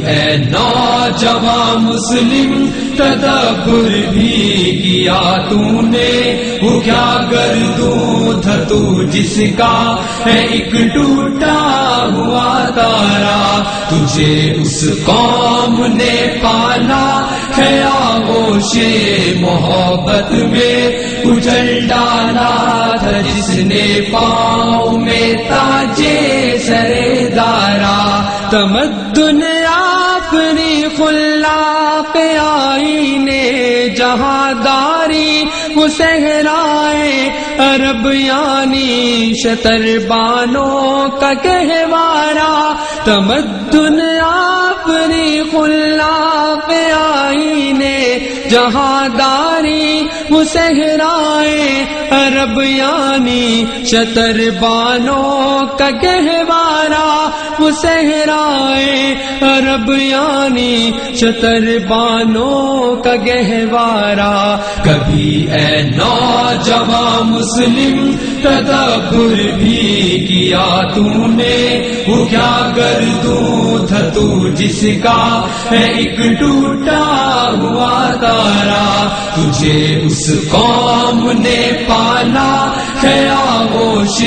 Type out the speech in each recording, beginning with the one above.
اے نوجوان مسلم تدبر بھی کیا تو نے، وہ کیا گردوں تھا تو جس کا ہے ایک ٹوٹا ہوا تارا، تجھے اس قوم نے پالا ہے آغوش محبت میں، کچل ڈالا تھا جس نے پاؤں میں تاجے سرے دارا، تمدن اپنی خلاق آئینے جہانداری، وہ صحرائے عرب یعنی شتر بانوں کا گہوارہ، تمدن اپنی خلاق آئینے جہانداری، وہ صحرائے عرب یعنی شتر بانوں کا گہوارہ، وہ صحرائے عرب یعنی شتر بانوں کا گہوارہ، کبھی اے نوجوان مسلم تدبر بھی کیا تو نے، وہ کیا گردوں تھا تو جس کا ہے ایک ٹوٹا ہوا تارا، تجھے اس قوم نے پالا ہے آغوش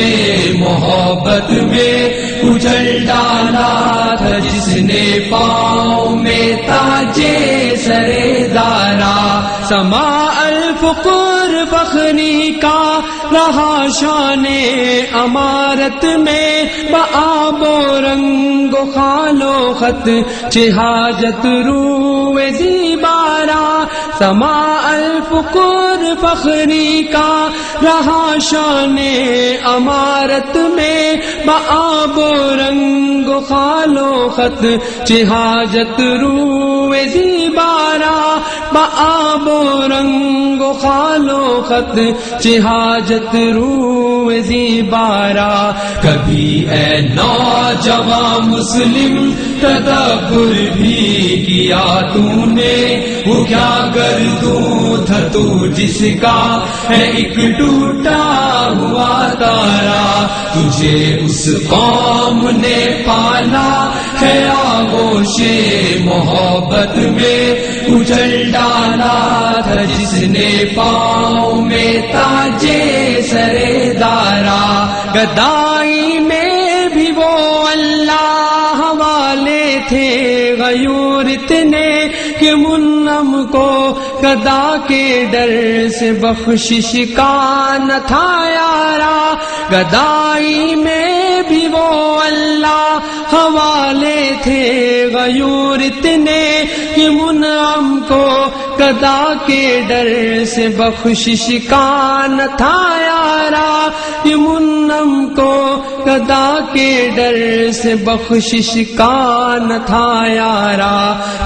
محبت میں، کچل ڈالا تھا جس نے پاؤں میں تاجے سرے دارا، سما الفقر فخری کا رہا شان امارت میں، بآب و رنگ و خال و خط چہاجت روئے زیبارا، سما الفقر فخری کا رہا شان امارت میں، بآب و رنگ و خال و خط چہاجت روئے زیبارا، بآب و رنگ و خال و خط چہاجت روئے زیبارا، کبھی اے نوجوان مسلم تدبر بھی کیا تو نے، وہ کیا گردوں تھا تو جس کا ہے ایک ٹوٹا ہوا تارا، تجھے اس قوم نے پالا ہے آغوش محبت میں، کچل ڈالا تھا جس نے پاؤں میں تاجے سرے دارا، گدائی میں بھی وہ اللہ والے تھے غیور اتنے کہ منعم کو گدا کے ڈر سے بخشش کا نہ تھا یارا، گدائی میں بھی وہ اللہ حوالے تھے غیور اتنے کہ منعم کو گدا کے ڈر سے بخشش کا نہ تھا یارا، یہ منعم کو گدا کے ڈر سے بخشش کا نہ تھا یارا،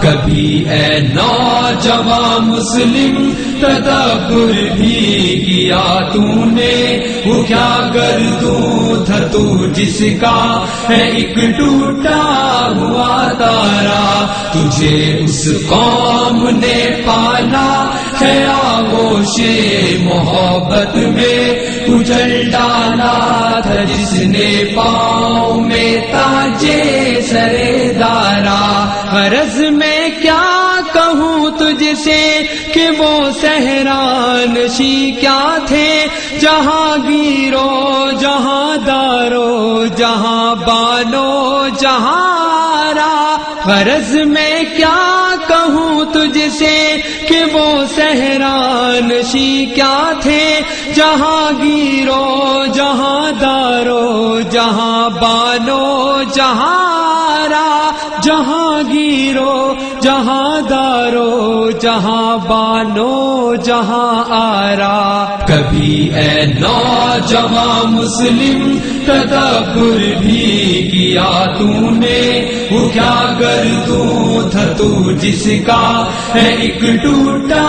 کبھی اے نوجوان مسلم تدبر بھی کیا تو نے، وہ کیا گردوں تھا تو جس کا ہے ایک ٹوٹا ہوا تارا، تجھے اس قوم نے پالا ہے آغوش محبت میں، کچل ڈالا تھا جس نے پاؤں میں تاجے سرے دارا، غرض میں کیا کہوں تجھ سے کہ وہ صحرانشی کیا تھے، جہاں گیرو جہاں دارو جہاں بانو جہاں را، غرض میں کیا کہوں تجھ سے کہ وہ صحرانشی کیا تھے، جہاں گیرو جہاں دارو جہاں بانو جہاں را، جہاں گیرو جہاں دارو جہاں بانو جہاں آرا، کبھی اے نوجوان مسلم تدبر بھی کیا تو نے، وہ کیا گردوں تھا تو جس کا ہے ایک ٹوٹا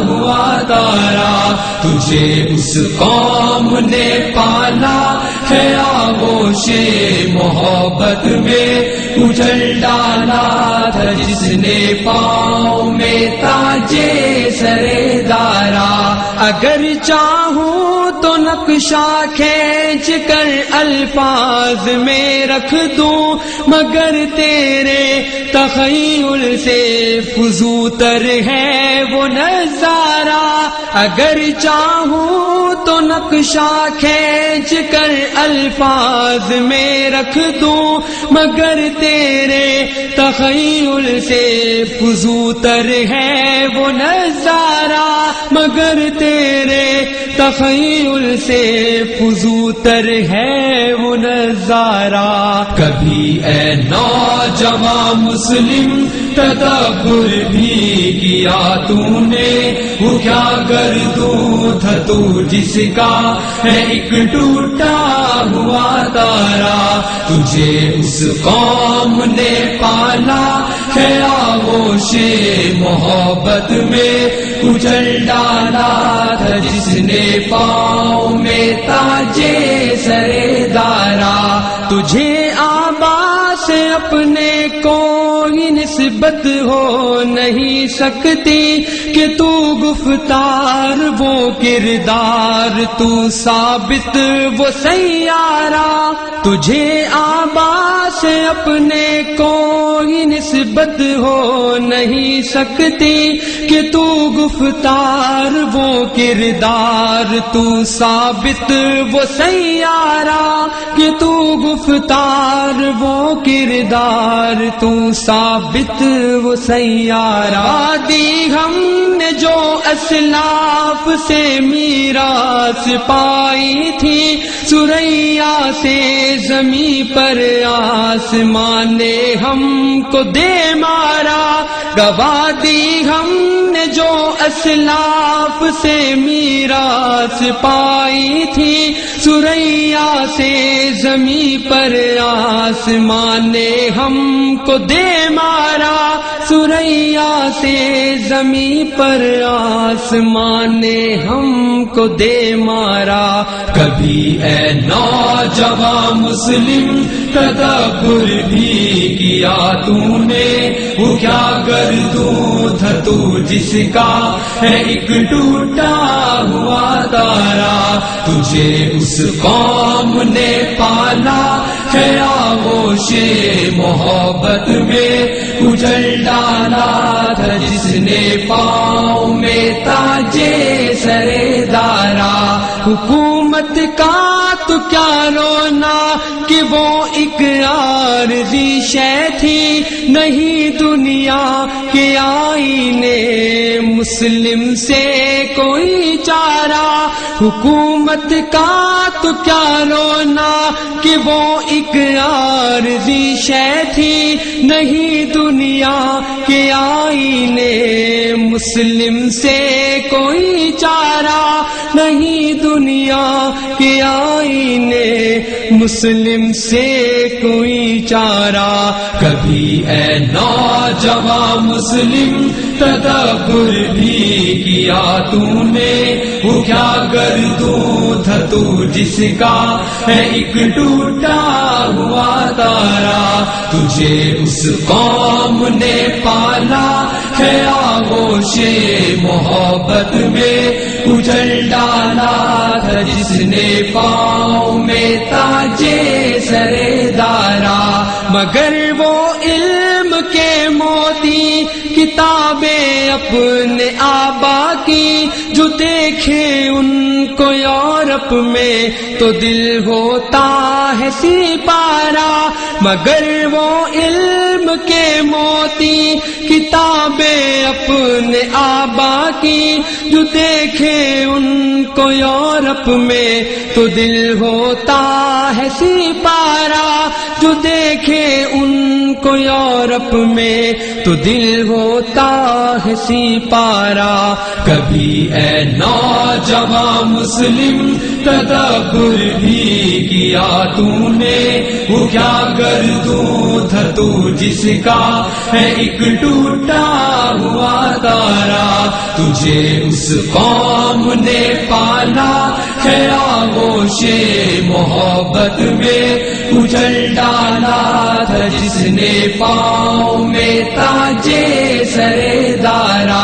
ہوا تارا، تجھے اس قوم نے پالا ہے آغوش محبت میں، کچل ڈالا تھا جس نے پاؤں میں تاجے سرے دارا، اگر چاہوں تو نہ نقشہ کھینچ کر الفاظ میں رکھ دوں، مگر تیرے تخیل سے فزوتر ہے وہ نظارہ۔ اگر چاہوں تو نقشہ کھینچ کر الفاظ میں رکھ دوں، مگر تیرے تخیل سے فزوتر ہے وہ نظارہ، مگر تیرے تخیل سے فزوتر ہے وہ نظارہ۔ کبھی اے نوجوان مسلم تدبر بھی کیا تو نے، وہ کیا گردوں تھا تو جس کا ہے ایک ٹوٹا ہوا تارا، تجھے اس قوم نے پالا ہے آغوش محبت میں کچل ڈالا تھا، جس نے پاؤں میں تاجے سرے دارا۔ تجھے آبا سے اپنے کوئی نسبت ہو نہیں سکتی کہ تو گفتار وہ کردار، تو ثابت وہ سیارہ۔ تجھے آبا سے اپنے کوئی نسبت ہو نہیں سکتی کہ تو گفتار وہ کردار، تو ثابت وہ سیارہ، کہ تو گفتار وہ کردار، تو ثابت وہ سیارہ۔ دی ہم نے جو اسلاف سے میراث پائی تھی، سریا سے زمیں پر آسمان نے ہم کو دے مارا، گواہ دی ہم نے جو اسلاف سے میراث پائی تھی، سریا سے زمیں پر آسمان نے ہم کو دے مارا، سریا سے زمیں پر آسمان نے ہم کو دے مارا۔ کبھی اے نوجوان مسلم تدبر بھی کیا تو نے، وہ کیا گردوں تھا تو جس کا ہے ایک ٹوٹا ہوا تارا، تجھے اس قوم نے پالا ہے آغوش محبت میں کچل ڈالا تھا، جس نے پاؤں میں تاجے سرے دارا۔ حکومت کا تو کیا رونا کہ وہ ایک عارضی شے تھی، نہیں دنیا کے آئینے مسلم سے کوئی چارہ۔ حکومت کا تو کیا رونا کہ وہ ایک عارضی شے تھی، نہیں دنیا کے آئینے مسلم سے کوئی چارہ، نہیں دنیا کے آئینے مسلم سے کوئی چارہ۔ کبھی اے نوجوان مسلم تدبر بھی کیا تو نے، وہ کیا گردوں تھا تو جس کا ہے ایک ٹوٹا ہوا تارا، تجھے اس قوم نے پالا ہے آغوش محبت میں کچل ڈالا تھا، جس نے پاؤں میں تاجے سرے دارا۔ مگر وہ علم کے موتی کتابیں اپنے آبا کی، جو دیکھے ان کو یورپ میں تو دل ہوتا ہے سپارہ۔ مگر وہ علم کے موتی کتابیں اپنے آبا کی، جو دیکھے ان کو یورپ میں تو دل ہوتا ہے سپارہ، جو دیکھے ان کو یورپ میں تو دل ہوتا ہے سپارہ۔ کبھی اے نوجوان مسلم تدبر بھی کیا تو نے، وہ کیا گردوں تھا تو جس کا ہے ایک ٹوٹا ہوا تارا، تجھے اس قوم نے پالا ہے آغوش محبت میں کچل ڈالا تھا، جس نے پاؤں میں تاجے سرے دارا۔